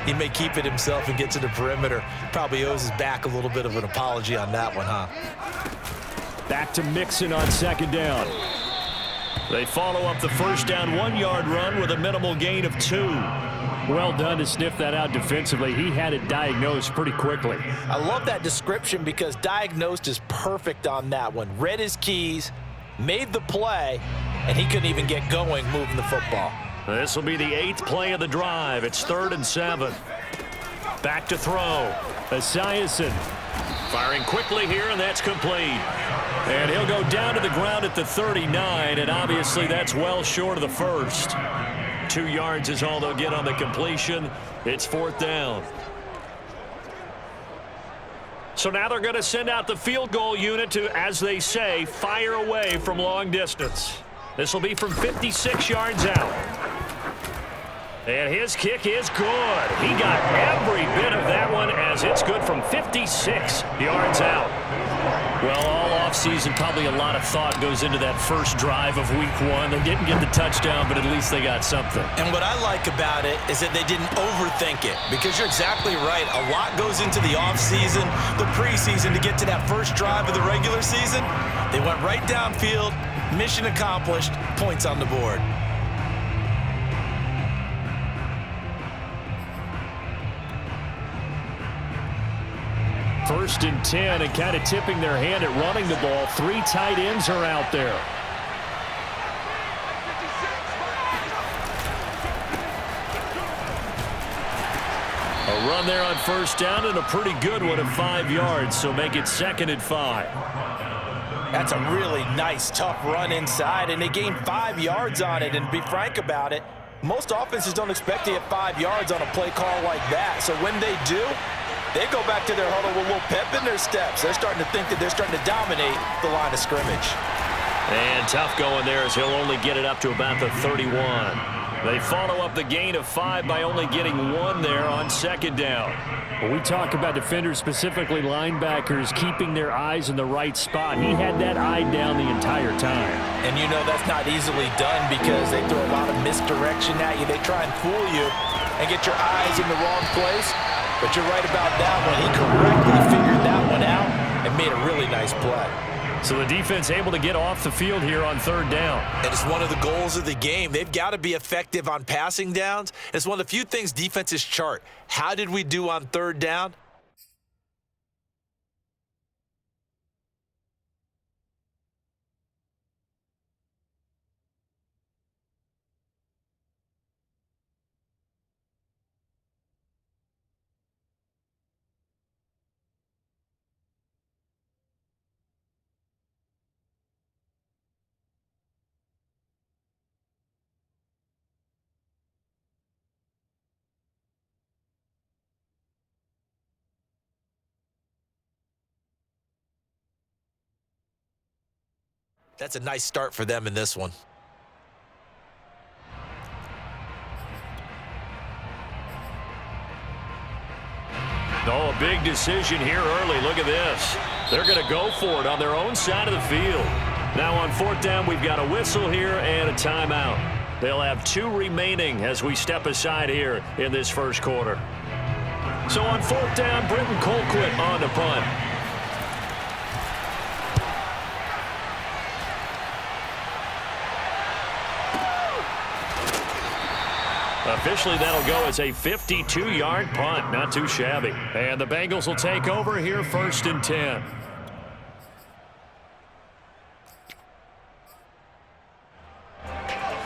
He may keep it himself and get to the perimeter. Probably owes his back a little bit of an apology on that one, huh? Back to Mixon on second down. They follow up the first down 1-yard run with a minimal gain of 2. Well done to sniff that out defensively. He had it diagnosed pretty quickly. I love that description because diagnosed is perfect on that one. Read his keys, made the play, and he couldn't even get going moving the football. This will be the 8th play of the drive. It's 3rd and 7. Back to throw. Esiason firing quickly here, and that's complete. And he'll go down to the ground at the 39, and obviously that's well short of the first. 2 yards is all they'll get on the completion. It's 4th down. So now they're going to send out the field goal unit to, as they say, fire away from long distance. This will be from 56 yards out. And his kick is good. He got every bit of that one as it's good from 56 yards out. Well, all offseason, probably a lot of thought goes into that first drive of week 1. They didn't get the touchdown, but at least they got something. And what I like about it is that they didn't overthink it, because you're exactly right. A lot goes into the offseason, the preseason, to get to that first drive of the regular season. They went right downfield, mission accomplished, points on the board. First and 10, and kind of tipping their hand at running the ball. 3 tight ends are out there. A run there on first down, and a pretty good one at 5 yards, so make it 2nd and 5. That's a really nice, tough run inside, and they gained 5 yards on it. And to be frank about it, most offenses don't expect to get 5 yards on a play call like that. So when they do, they go back to their huddle with a little pep in their steps. They're starting to think that they're starting to dominate the line of scrimmage. And tough going there as he'll only get it up to about the 31. They follow up the gain of 5 by only getting 1 there on second down. When we talk about defenders, specifically linebackers, keeping their eyes in the right spot, he had that eye down the entire time. And you know that's not easily done because they throw a lot of misdirection at you. They try and fool you and get your eyes in the wrong place. But you're right about that one. He correctly figured that one out and made a really nice play. So the defense able to get off the field here on 3rd down. And it's one of the goals of the game. They've got to be effective on passing downs. It's one of the few things defenses chart. How did we do on 3rd down? That's a nice start for them in this one. Oh, a big decision here early. Look at this. They're going to go for it on their own side of the field. Now on 4th down, we've got a whistle here and a timeout. They'll have 2 remaining as we step aside here in this first quarter. So on 4th down, Britton Colquitt on the punt. Officially, that'll go as a 52-yard punt. Not too shabby. And the Bengals will take over here 1st and 10.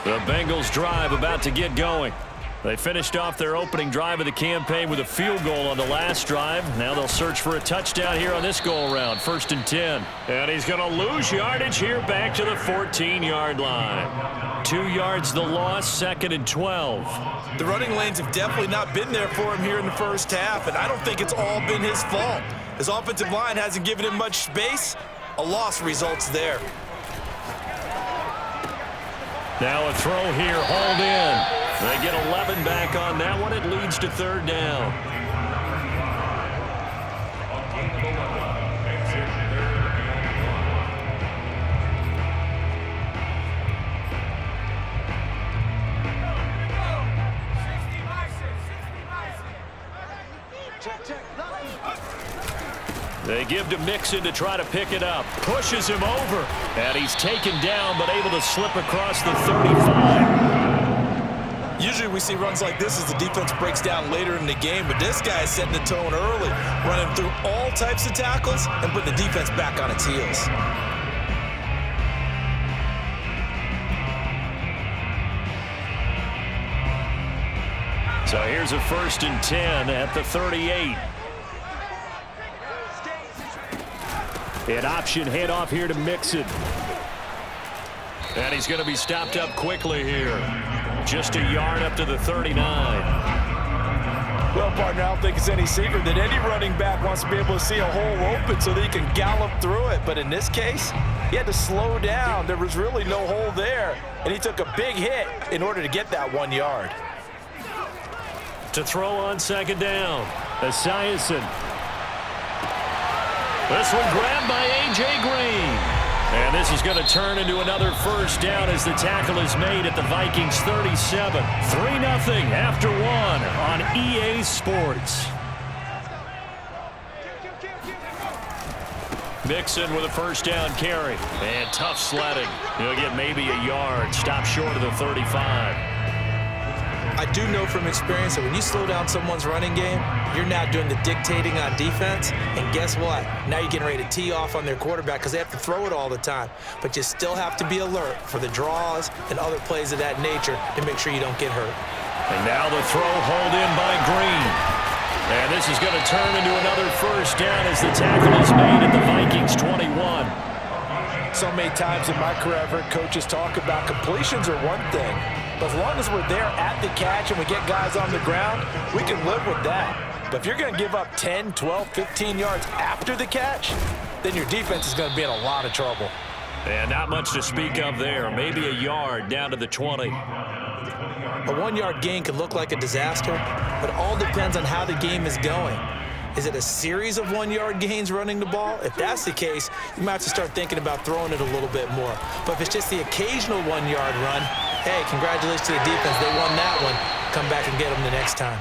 The Bengals drive about to get going. They finished off their opening drive of the campaign with a field goal on the last drive. Now they'll search for a touchdown here on this go-around. 1st and 10. And he's going to lose yardage here back to the 14-yard line. 2 yards the loss, 2nd and 12. The running lanes have definitely not been there for him here in the first half, and I don't think it's all been his fault. His offensive line hasn't given him much space. A loss results there. Now a throw here, hauled in. They get 11 back on that one. It leads to 3rd down. They give to Mixon to try to pick it up. Pushes him over. And he's taken down, but able to slip across the 35. Usually we see runs like this as the defense breaks down later in the game, but this guy is setting the tone early, running through all types of tackles and putting the defense back on its heels. So here's a 1st and 10 at the 38. An option handoff here to Mixon. And he's going to be stopped up quickly here. Just a yard up to the 39. Well, partner, I don't think it's any secret that any running back wants to be able to see a hole open so that he can gallop through it. But in this case, he had to slow down. There was really no hole there, and he took a big hit in order to get that 1 yard. To throw on 2nd down, Esiason. This one grabbed by A.J. Green. And this is going to turn into another 1st down as the tackle is made at the Vikings 37. 3-0 after 1 on EA Sports. Mixon with a 1st down carry. And tough sledding. He'll get maybe a yard. Stop short of the 35. I do know from experience that when you slow down someone's running game, you're now doing the dictating on defense. And guess what? Now you're getting ready to tee off on their quarterback because they have to throw it all the time. But you still have to be alert for the draws and other plays of that nature to make sure you don't get hurt. And now the throw hauled in by Green. And this is going to turn into another 1st down as the tackle is made at the Vikings 21. So many times in my career, I've heard coaches talk about completions are one thing. But as long as we're there at the catch and we get guys on the ground, we can live with that. But if you're going to give up 10, 12, 15 yards after the catch, then your defense is going to be in a lot of trouble. And not much to speak of there. Maybe a yard down to the 20. A 1-yard gain could look like a disaster, but it all depends on how the game is going. Is it a series of 1-yard gains running the ball? If that's the case, you might have to start thinking about throwing it a little bit more. But if it's just the occasional 1-yard run, hey, congratulations to the defense. They won that one. Come back and get them the next time.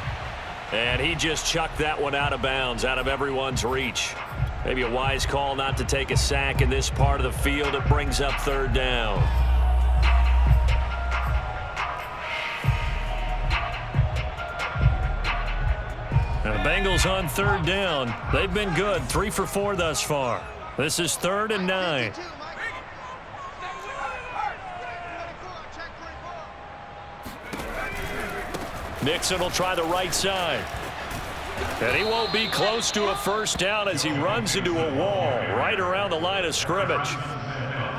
And he just chucked that one out of bounds, out of everyone's reach. Maybe a wise call not to take a sack in this part of the field. It brings up 3rd down. And the Bengals on 3rd down. They've been good, 3 for 4 thus far. This is 3rd and 9. Mixon will try the right side. And he won't be close to a 1st down as he runs into a wall right around the line of scrimmage.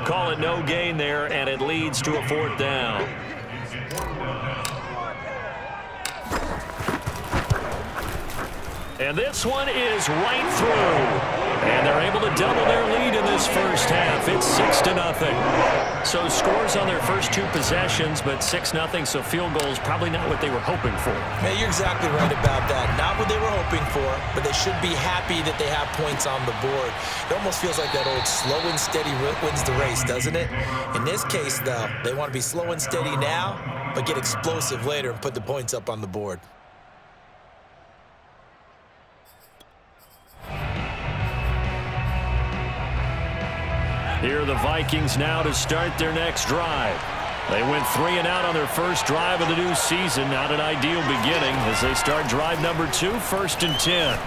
Call it no gain there, and it leads to a 4th down. And this one is right through. And they're able to double their lead in this 1st half. It's 6-0. So scores on their first 2 possessions, but 6-0, so field goals probably not what they were hoping for. Man, you're exactly right about that. Not what they were hoping for, but they should be happy that they have points on the board. It almost feels like that old slow and steady wins the race, doesn't it? In this case, though, they want to be slow and steady now, but get explosive later and put the points up on the board. Here are the Vikings now to start their next drive. They went 3 and out on their first drive of the new season. Not an ideal beginning as they start drive number 2, 1st and 10.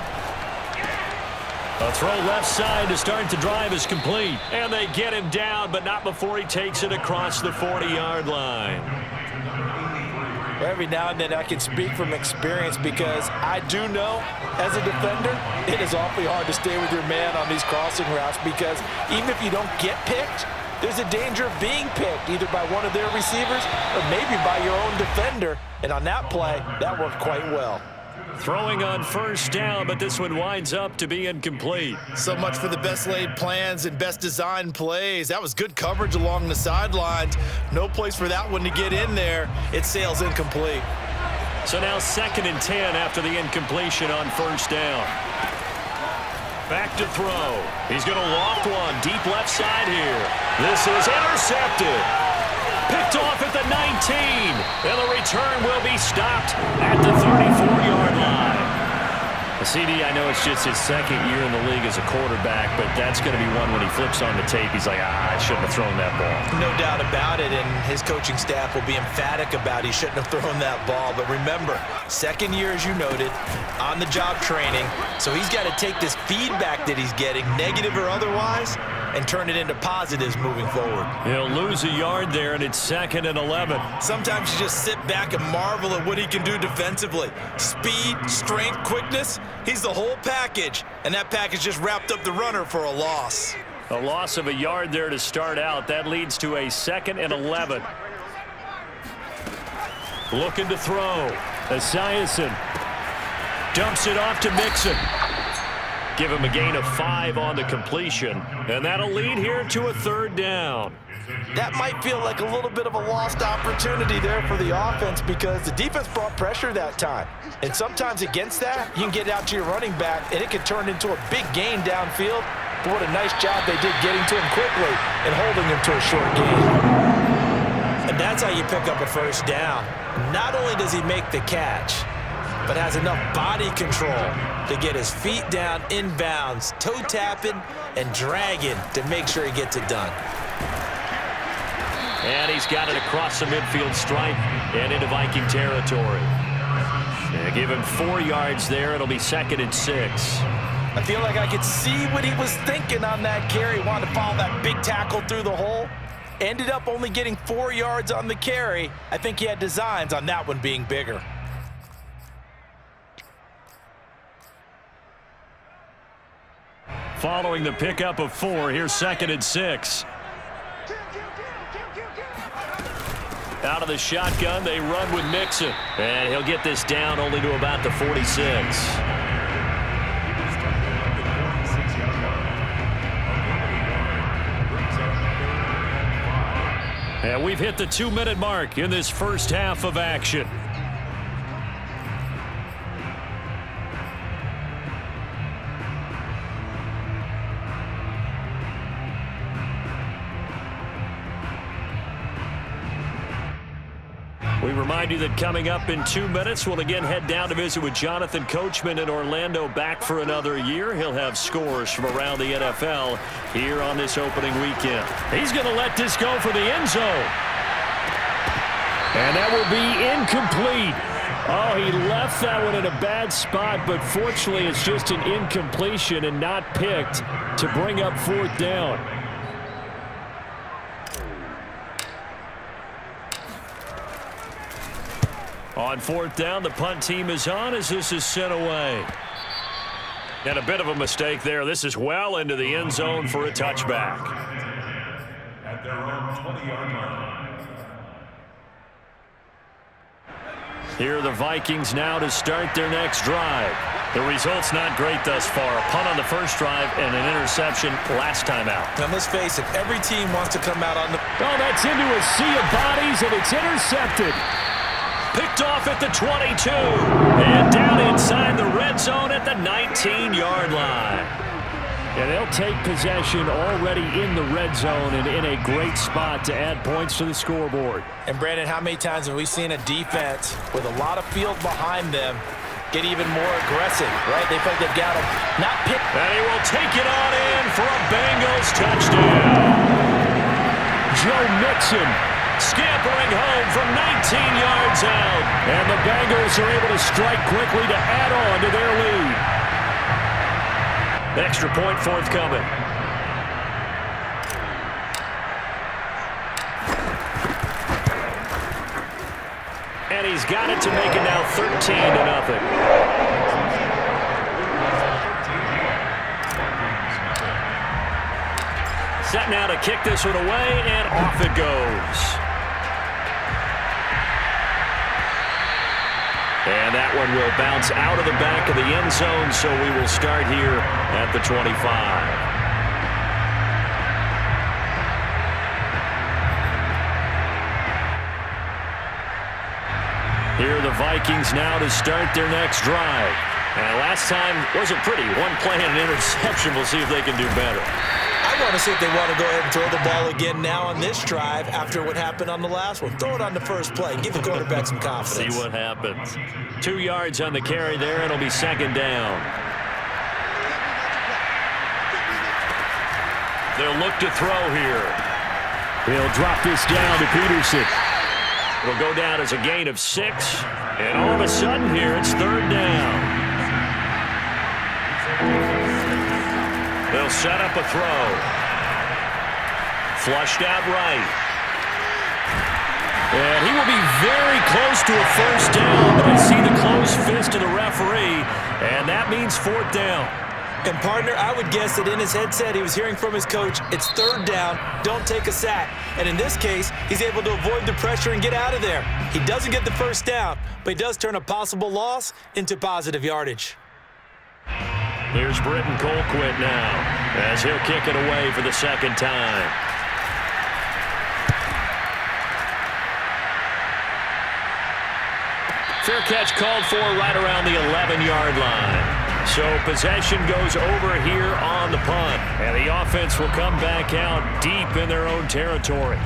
A throw left side to start the drive is complete. And they get him down, but not before he takes it across the 40-yard line. Every now and then I can speak from experience because I do know, as a defender, it is awfully hard to stay with your man on these crossing routes because even if you don't get picked, there's a danger of being picked either by one of their receivers or maybe by your own defender. And on that play, that worked quite well. Throwing on 1st down, but this one winds up to be incomplete. So much for the best laid plans and best designed plays. That was good coverage along the sidelines. No place for that one to get in there. It sails incomplete. So now 2nd and 10 after the incompletion on 1st down. Back to throw. He's going to loft one deep left side here. This is intercepted. Picked off at the 19. And the return will be stopped at the 34-yard line. CD, I know it's just his second year in the league as a quarterback, but that's going to be one when he flips on the tape, he's like, I shouldn't have thrown that ball. No doubt about it, and his coaching staff will be emphatic about he shouldn't have thrown that ball. But remember, second year, as you noted, on-the-job training, so he's got to take this feedback that he's getting, negative or otherwise, and turn it into positives moving forward. He'll lose a yard there, and it's 2nd and 11. Sometimes you just sit back and marvel at what he can do defensively. Speed, strength, quickness, he's the whole package, and that package just wrapped up the runner for a loss. A loss of a yard there to start out. That leads to a 2nd and 11. Looking to throw. Esiason dumps it off to Mixon. Give him a gain of 5 on the completion, and that'll lead here to a 3rd down. That might feel like a little bit of a lost opportunity there for the offense because the defense brought pressure that time. And sometimes against that, you can get out to your running back, and it can turn into a big gain downfield. But what a nice job they did getting to him quickly and holding him to a short gain. And that's how you pick up a 1st down. Not only does he make the catch, but has enough body control to get his feet down inbounds, toe tapping and dragging to make sure he gets it done. And he's got it across the midfield stripe and into Viking territory. And give him 4 yards there. It'll be 2nd and 6. I feel like I could see what he was thinking on that carry. Wanted to follow that big tackle through the hole. Ended up only getting 4 yards on the carry. I think he had designs on that one being bigger. Following the pickup of 4, here's 2nd and 6. Out of the shotgun, they run with Mixon. And he'll get this down only to about the 46. And we've hit the 2-minute mark in this first half of action. We remind you that coming up in 2 minutes, we'll again head down to visit with Jonathan Coachman in Orlando, back for another year. He'll have scores from around the NFL here on this opening weekend. He's going to let this go for the end zone. And that will be incomplete. Oh, he left that one in a bad spot, but fortunately it's just an incompletion and not picked to bring up 4th down. On 4th down, the punt team is on as this is sent away. And a bit of a mistake there. This is well into the end zone for a touchback. At their own 20-yard line. Here are the Vikings now to start their next drive. The result's not great thus far. A punt on the first drive and an interception last time out. Now, let's face it, every team wants to come out on the... Oh, that's into a sea of bodies, and it's intercepted. Picked off at the 22. And down inside the red zone at the 19-yard line. And they'll take possession already in the red zone and in a great spot to add points to the scoreboard. And, Brandon, how many times have we seen a defense with a lot of field behind them get even more aggressive, right? They feel like they've got them not picked. And he will take it on in for a Bengals touchdown. Joe Mixon scampering home from 19 yards out. And the Bengals are able to strike quickly to add on to their lead. Extra point forthcoming. And he's got it to make it now 13-0. Set now to kick this one away, and off it goes. And that one will bounce out of the back of the end zone, so we will start here at the 25. Here are the Vikings now to start their next drive. And last time wasn't pretty. One play and an interception. We'll see if they can do better. I I want to see if they want to go ahead and throw the ball again now on this drive after what happened on the last one. Throw it on the first play. Give the quarterback some confidence. See what happens. 2 yards on the carry there. It'll be second down. They'll look to throw here. He'll drop this down to Peterson. It'll go down as a gain of 6. And all of a sudden here, it's third down. They'll set up a throw. Flushed out right. And he will be very close to a first down, but I see the closed fist of the referee, and that means fourth down. And, partner, I would guess that in his headset he was hearing from his coach, it's third down, don't take a sack. And in this case, he's able to avoid the pressure and get out of there. He doesn't get the first down, but he does turn a possible loss into positive yardage. Here's Britton Colquitt now, as he'll kick it away for the second time. Fair catch called for right around the 11-yard line. So possession goes over here on the punt, and the offense will come back out deep in their own territory.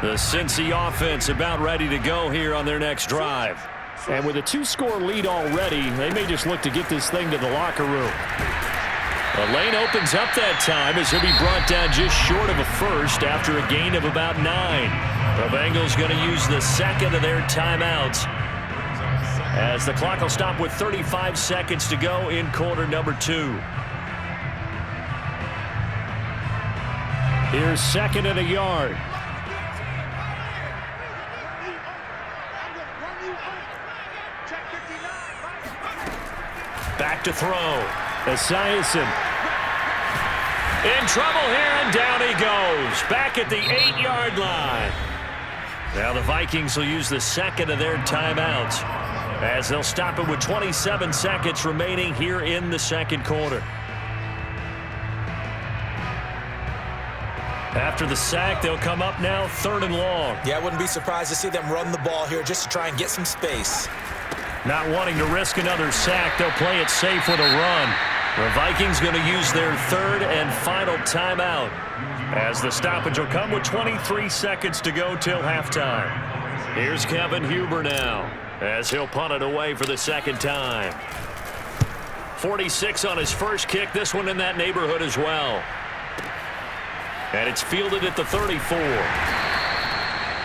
The Cincy offense about ready to go here on their next drive. And with a 2-score lead already, they may just look to get this thing to the locker room. The lane opens up that time as he'll be brought down just short of a first after a gain of about 9. The Bengals going to use the second of their timeouts, as the clock will stop with 35 seconds to go in quarter number 2. Here's second and a yard. Back to throw. Esiason in trouble here, and down he goes. Back at the 8-yard line. Now the Vikings will use the second of their timeouts, as they'll stop it with 27 seconds remaining here in the second quarter. After the sack, they'll come up now third and long. Yeah, I wouldn't be surprised to see them run the ball here just to try and get some space. Not wanting to risk another sack, they'll play it safe with a run. The Vikings going to use their third and final timeout, as the stoppage will come with 23 seconds to go till halftime. Here's Kevin Huber now, as he'll punt it away for the second time. 46 on his first kick, this one in that neighborhood as well. And it's fielded at the 34.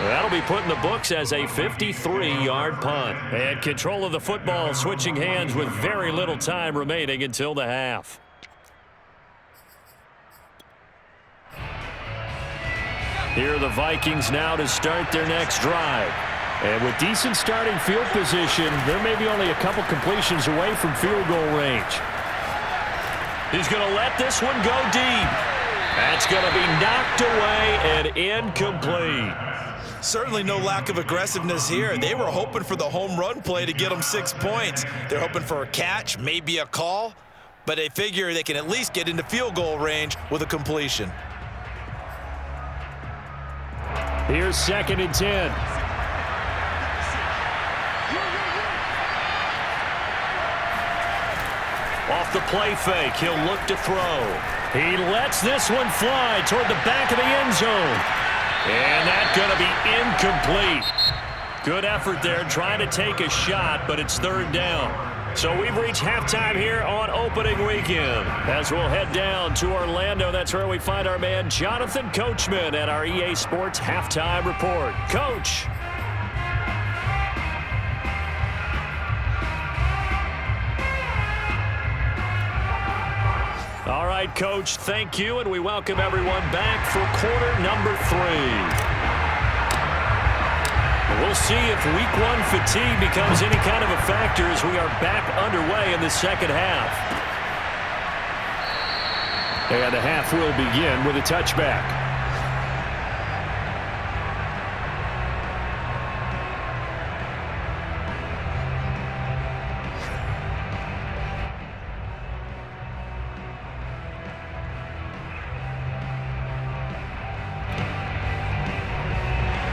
That'll be put in the books as a 53-yard punt. And control of the football switching hands with very little time remaining until the half. Here are the Vikings now to start their next drive. And with decent starting field position, there may be only a couple completions away from field goal range. He's going to let this one go deep. That's going to be knocked away and incomplete. Certainly no lack of aggressiveness here. They were hoping for the home run play to get them 6 points. They're hoping for a catch, maybe a call, but they figure they can at least get into field goal range with a completion. Here's second and 10. Off the play fake, he'll look to throw. He lets this one fly toward the back of the end zone. And that's going to be incomplete. Good effort there trying to take a shot, but it's third down. So we've reached halftime here on opening weekend. As we'll head down to Orlando, that's where we find our man Jonathan Coachman at our EA Sports Halftime Report. Coach. All right, Coach, thank you, and we welcome everyone back for quarter number 3. We'll see if week 1 fatigue becomes any kind of a factor as we are back underway in the second half. And the half will begin with a touchback.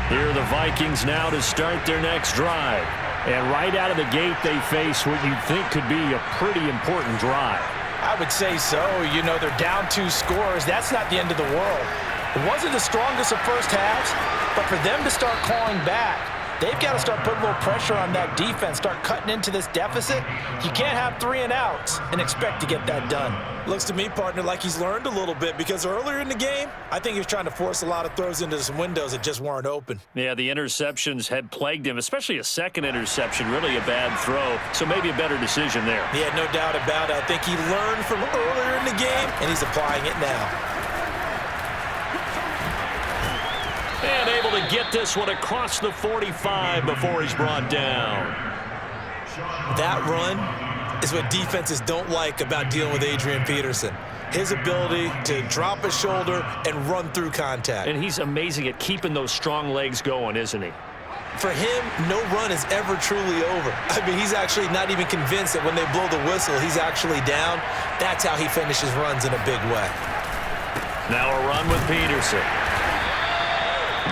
Here are the Vikings now to start their next drive. And right out of the gate, they face what you'd think could be a pretty important drive. I would say so. You know, they're down 2 scores. That's not the end of the world. It wasn't the strongest of first halves, but for them to start clawing back, they've got to start putting a little pressure on that defense, start cutting into this deficit. You can't have 3 and outs and expect to get that done. Looks to me, partner, like he's learned a little bit, because earlier in the game, I think he was trying to force a lot of throws into some windows that just weren't open. Yeah, the interceptions had plagued him, especially a second interception, really a bad throw, so maybe a better decision there. Yeah, no doubt about it. I think he learned from earlier in the game, and he's applying it now. And able to get this one across the 45 before he's brought down. That run is what defenses don't like about dealing with Adrian Peterson. His ability to drop his shoulder and run through contact. And he's amazing at keeping those strong legs going, isn't he? For him, no run is ever truly over. I mean, he's actually not even convinced that when they blow the whistle, he's actually down. That's how he finishes runs in a big way. Now a run with Peterson.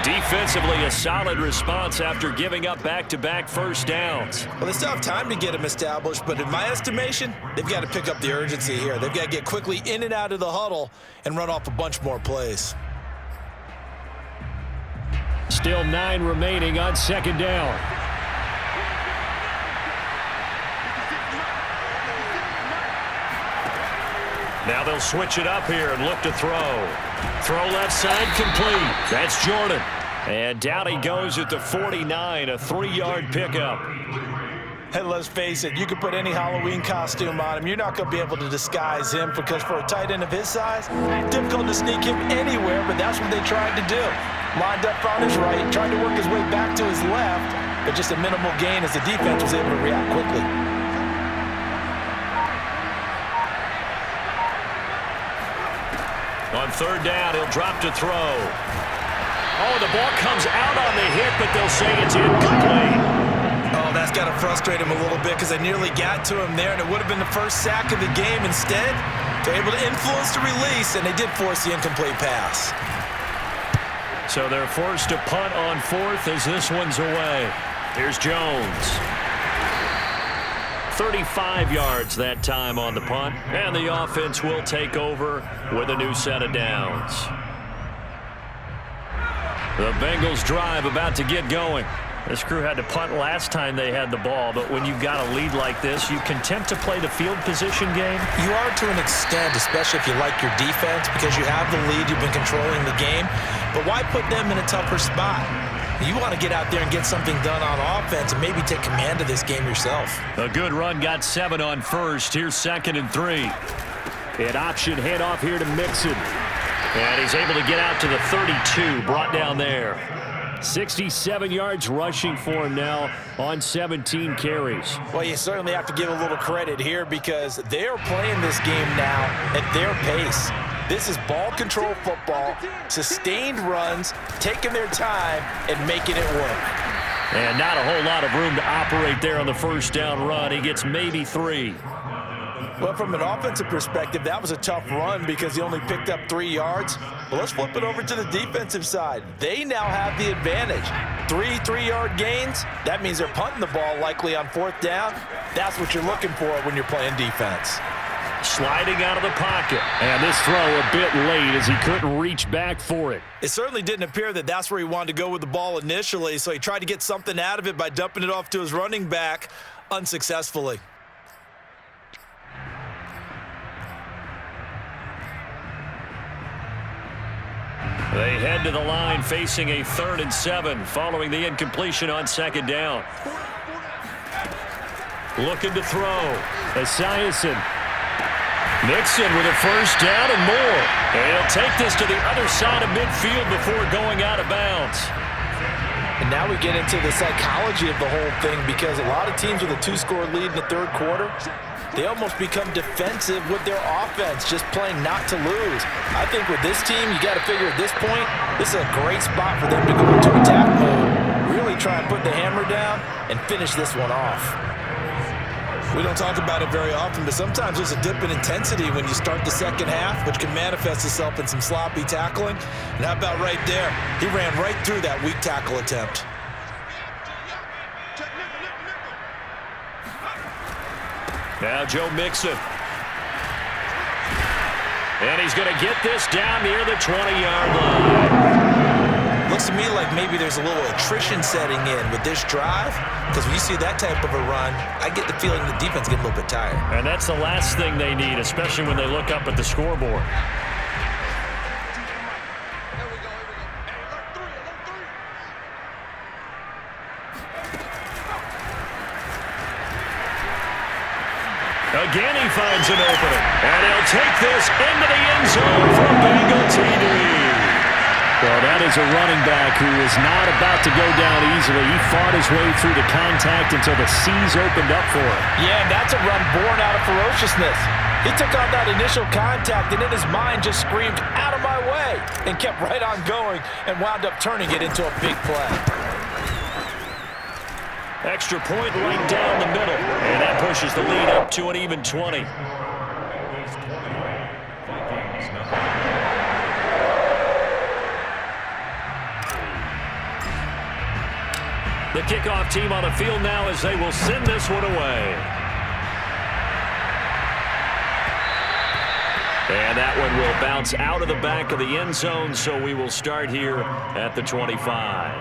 Defensively, a solid response after giving up back-to-back first downs. Well, they still have time to get him established, but in my estimation, they've got to pick up the urgency here. They've got to get quickly in and out of the huddle and run off a bunch more plays. Still 9 remaining on second down. Now they'll switch it up here and look to throw. Throw left side complete. That's Jordan. And down he goes at the 49, a 3-yard pickup. Hey, let's face it, you could put any Halloween costume on him. You're not going to be able to disguise him, because for a tight end of his size, difficult to sneak him anywhere, but that's what they tried to do. Lined up on his right, tried to work his way back to his left, but just a minimal gain as the defense was able to react quickly. On third down, he'll drop to throw. Oh, the ball comes out on the hit, but they'll say it's incomplete. Oh, that's got to frustrate him a little bit, because they nearly got to him there, and it would have been the first sack of the game. Instead, they're able to influence the release, and they did force the incomplete pass. So they're forced to punt on fourth as this one's away. Here's Jones. 35 yards that time on the punt, and the offense will take over with a new set of downs. The Bengals drive about to get going. This crew had to punt last time they had the ball, but when you've got a lead like this, you content to play the field position game? You are to an extent, especially if you like your defense, because you have the lead, you've been controlling the game. But why put them in a tougher spot? You want to get out there and get something done on offense and maybe take command of this game yourself. A good run, got 7 on first. Here's 2nd and 3. An option handoff here to Mixon. And he's able to get out to the 32, brought down there. 67 yards rushing for him now on 17 carries. Well, you certainly have to give a little credit here, because they're playing this game now at their pace. This is ball control football, sustained runs, taking their time and making it work. And not a whole lot of room to operate there on the first down run. He gets maybe 3. Well, from an offensive perspective, that was a tough run because he only picked up 3 yards. Well, let's flip it over to the defensive side. They now have the advantage. 3-3-yard gains. That means they're punting the ball likely on 4th down. That's what you're looking for when you're playing defense. Sliding out of the pocket. And this throw a bit late as he couldn't reach back for it. It certainly didn't appear that that's where he wanted to go with the ball initially, so he tried to get something out of it by dumping it off to his running back unsuccessfully. They head to the line facing a 3rd and 7 following the incompletion on 2nd down. Looking to throw. Esiason. Mixon with a first down and more. And he'll take this to the other side of midfield before going out of bounds. And now we get into the psychology of the whole thing, because a lot of teams with a 2-score lead in the 3rd quarter, they almost become defensive with their offense, just playing not to lose. I think with this team, you got to figure at this point, this is a great spot for them to go into attack mode, really try and put the hammer down and finish this one off. We don't talk about it very often, but sometimes there's a dip in intensity when you start the second half, which can manifest itself in some sloppy tackling. And how about right there? He ran right through that weak tackle attempt. Now Joe Mixon. And he's going to get this down near the 20-yard line. Looks to me like maybe there's a little attrition setting in with this drive, because when you see that type of a run, I get the feeling the defense getting a little bit tired. And that's the last thing they need, especially when they look up at the scoreboard. Again, he finds an opening. And he'll take this into the end zone for a Bengal TD. Well, that is a running back who is not about to go down easily. He fought his way through the contact until the seas opened up for him. Yeah, and that's a run born out of ferociousness. He took on that initial contact and in his mind just screamed, "Out of my way," and kept right on going and wound up turning it into a big play. Extra point right down the middle. And that pushes the lead up to an even 20. The kickoff team on the field now as they will send this one away. And that one will bounce out of the back of the end zone, so we will start here at the 25.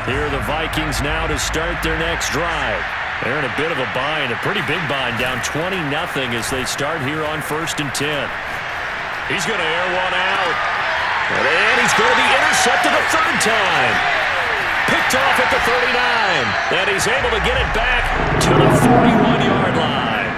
Here are the Vikings now to start their next drive. They're in a bit of a bind, a pretty big bind, down 20-0 as they start here on 1st and 10. He's going to air one out. And he's going to be intercepted a third time. Picked off at the 39. And he's able to get it back to the 41-yard line.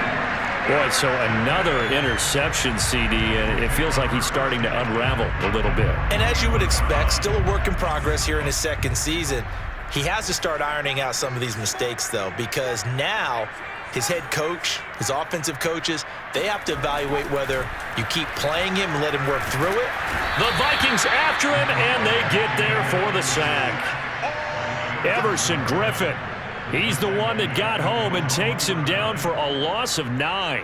Boy, so another interception, CD, and it feels like he's starting to unravel a little bit. And as you would expect, still a work in progress here in his second season. He has to start ironing out some of these mistakes, though, because now his head coach, his offensive coaches, they have to evaluate whether you keep playing him and let him work through it. The Vikings after him, and they get there for the sack. Everson Griffin. He's the one that got home and takes him down for a loss of 9.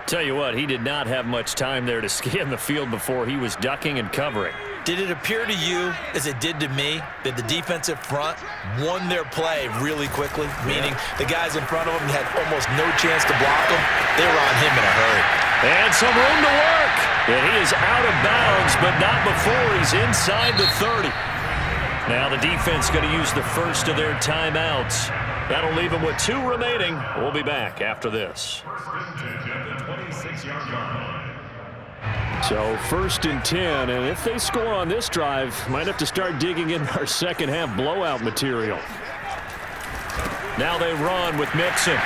Tell you what, he did not have much time there to scan the field before he was ducking and covering. Did it appear to you, as it did to me, that the defensive front won their play really quickly? Meaning the guys in front of him had almost no chance to block him. They were on him in a hurry. And some room to work. And he is out of bounds, but not before he's inside the 30. Now the defense going to use the first of their timeouts. That'll leave them with 2 remaining. We'll be back after this. So 1st and 10, and if they score on this drive, might have to start digging in our second half blowout material. Now they run with Mixon.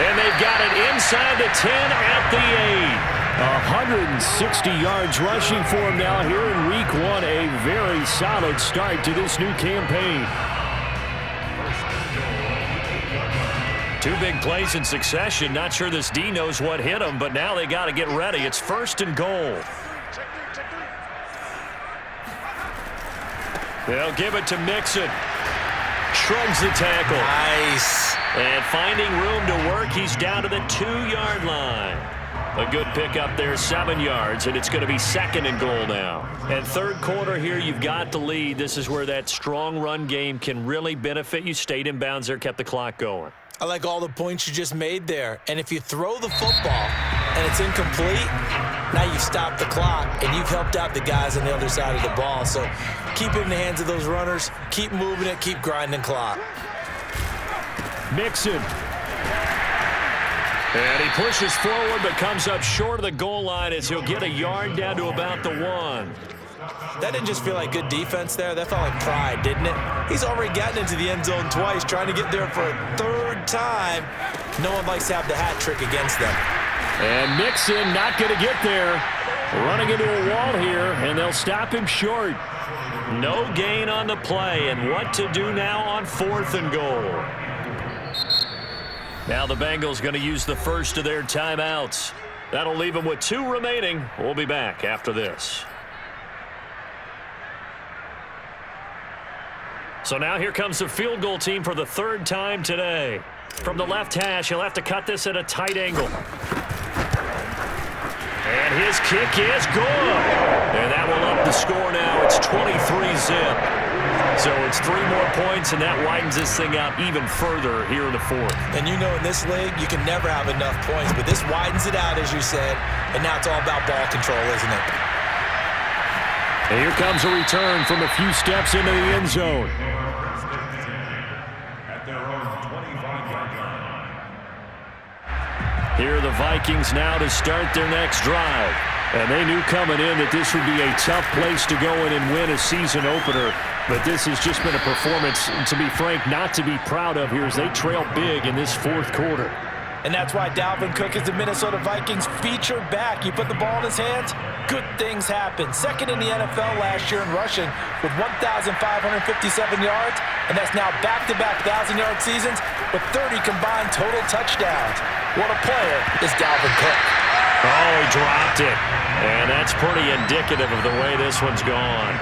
And they've got it inside the 10 at the 8. 160 yards rushing for him now here in week 1. A very solid start to this new campaign. 2 big plays in succession. Not sure this D knows what hit him, but now they got to get ready. It's 1st and goal. They'll give it to Mixon. Shrugs the tackle. Nice. And finding room to work, he's down to the 2-yard line. A good pickup there, 7 yards, and it's going to be 2nd and goal now. And third quarter here, you've got the lead. This is where that strong run game can really benefit you. Stayed in bounds there, kept the clock going. I like all the points you just made there. And if you throw the football and it's incomplete, now you've stopped the clock and you've helped out the guys on the other side of the ball. So keep it in the hands of those runners. Keep moving it. Keep grinding clock. Mixon. And he pushes forward but comes up short of the goal line as he'll get a yard down to about the 1. That didn't just feel like good defense there. That felt like pride, didn't it? He's already gotten into the end zone twice, trying to get there for a 3rd time. No one likes to have the hat trick against them. And Mixon not going to get there. Running into a wall here, and they'll stop him short. No gain on the play, and what to do now on 4th and goal. Now the Bengals going to use the first of their timeouts. That'll leave them with 2 remaining. We'll be back after this. So now here comes the field goal team for the 3rd time today. From the left hash, he'll have to cut this at a tight angle. And his kick is good. And that will up the score now. It's 23-zip. So it's 3 more points, and that widens this thing out even further here in the fourth. And you know in this league, you can never have enough points, but this widens it out, as you said, and now it's all about ball control, isn't it? And here comes a return from a few steps into the end zone. Here are the Vikings now to start their next drive. And they knew coming in that this would be a tough place to go in and win a season opener. But this has just been a performance, to be frank, not to be proud of here as they trail big in this fourth quarter. And that's why Dalvin Cook is the Minnesota Vikings featured back. You put the ball in his hands, good things happen. Second in the NFL last year in rushing with 1,557 yards, and that's now back-to-back 1,000-yard seasons with 30 combined total touchdowns. What a player is Dalvin Cook. Oh, he dropped it. And that's pretty indicative of the way this one's gone.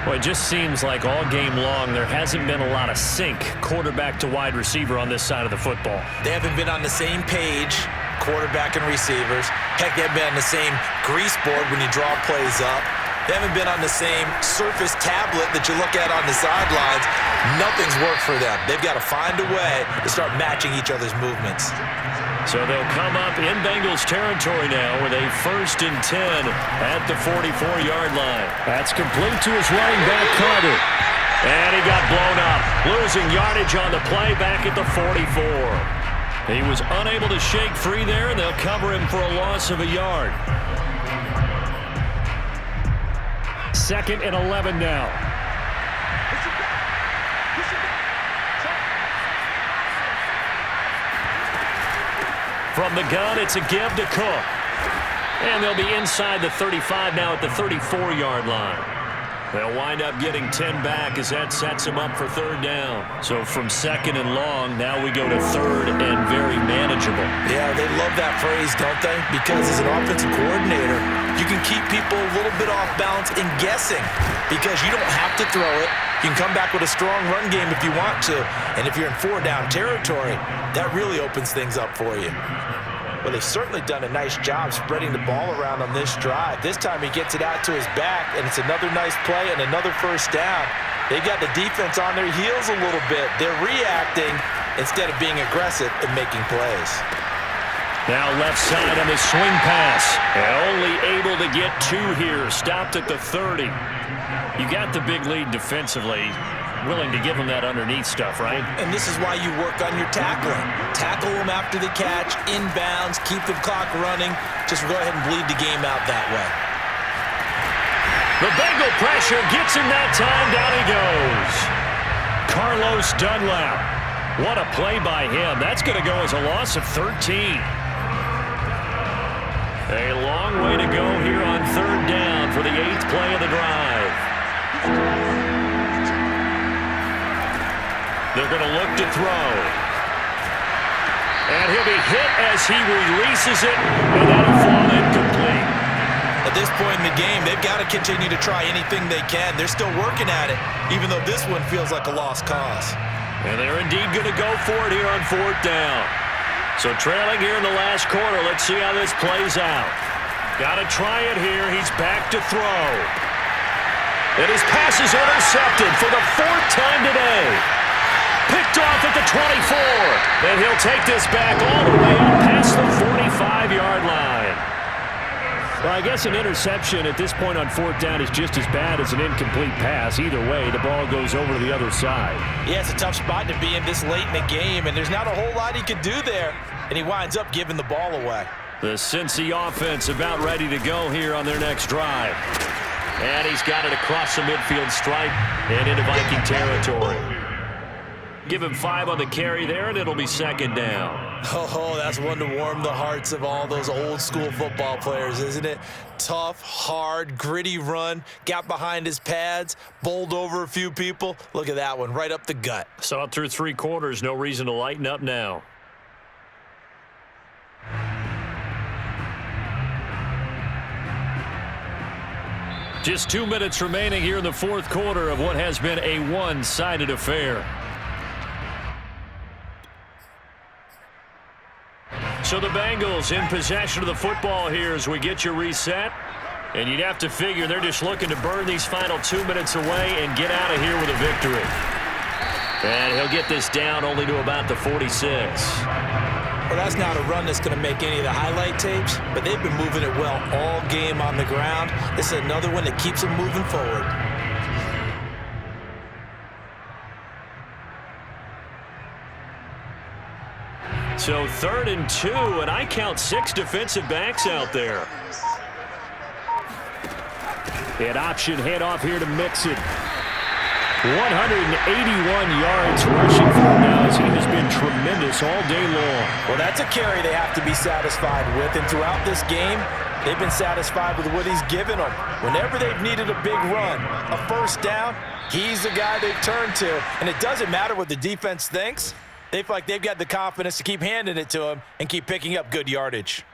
Well, it just seems like all game long there hasn't been a lot of sync quarterback to wide receiver on this side of the football. They haven't been on the same page, quarterback and receivers. Heck, they haven't been on the same grease board when you draw plays up. They haven't been on the same surface tablet that you look at on the sidelines. Nothing's worked for them. They've got to find a way to start matching each other's movements. So they'll come up in Bengals territory now with a 1st and 10 at the 44-yard line. That's complete to his running back, Carter. And he got blown up, losing yardage on the play back at the 44. He was unable to shake free there, and they'll cover him for a loss of a yard. 2nd and 11 now. From the gun, it's a give to Cook. And they'll be inside the 35 now at the 34-yard line. They'll wind up getting 10 back as that sets them up for 3rd down. So from 2nd and long, now we go to 3rd and very manageable. Yeah, they love that phrase, don't they? Because as an offensive coordinator, you can keep people a little bit off balance and guessing because you don't have to throw it. You can come back with a strong run game if you want to. And if you're in 4-down territory, that really opens things up for you. Well, they've certainly done a nice job spreading the ball around on this drive. This time he gets it out to his back, and it's another nice play and another 1st down. They got the defense on their heels a little bit. They're reacting instead of being aggressive and making plays. Now left side on the swing pass. And only able to get 2 here. Stopped at the 30. You got the big lead defensively. Willing to give them that underneath stuff, right? And this is why you work on your tackling. Tackle them after the catch, inbounds, keep the clock running. Just go ahead and bleed the game out that way. The Bengal pressure gets him that time. Down he goes. Carlos Dunlap. What a play by him. That's going to go as a loss of 13. A long way to go here on 3rd down for the 8th play of the drive. They're going to look to throw. And he'll be hit as he releases it, and that'll fall incomplete. At this point in the game, they've got to continue to try anything they can. They're still working at it, even though this one feels like a lost cause. And they're indeed going to go for it here on 4th down. So trailing here in the last quarter, let's see how this plays out. Got to try it here. He's back to throw. And his pass is intercepted for the 4th time today. Picked off at the 24. And he'll take this back all the way up past the 45-yard line. Well, I guess an interception at this point on 4th down is just as bad as an incomplete pass. Either way, the ball goes over to the other side. Yeah, it's a tough spot to be in this late in the game, and there's not a whole lot he could do there, and he winds up giving the ball away. The Cincy offense about ready to go here on their next drive. And he's got it across the midfield stripe and into Viking territory. Give him 5 on the carry there, and it'll be 2nd down. Oh, that's one to warm the hearts of all those old-school football players, isn't it? Tough, hard, gritty run, got behind his pads, bowled over a few people. Look at that one, right up the gut. Saw it through 3 quarters, no reason to lighten up now. Just 2 minutes remaining here in the 4th quarter of what has been a one-sided affair. So the Bengals in possession of the football here as we get you reset. And you'd have to figure they're just looking to burn these final 2 minutes away and get out of here with a victory. And he'll get this down only to about the 46. Well, that's not a run that's going to make any of the highlight tapes, but they've been moving it well all game on the ground. This is another one that keeps them moving forward. So 3rd and 2, and I count 6 defensive backs out there. An option handoff here to Mixon. 181 yards rushing for him now as he has been tremendous all day long. Well, that's a carry they have to be satisfied with, and throughout this game, they've been satisfied with what he's given them. Whenever they've needed a big run, a first down, he's the guy they've turned to, and it doesn't matter what the defense thinks. They feel like they've got the confidence to keep handing it to him and keep picking up good yardage.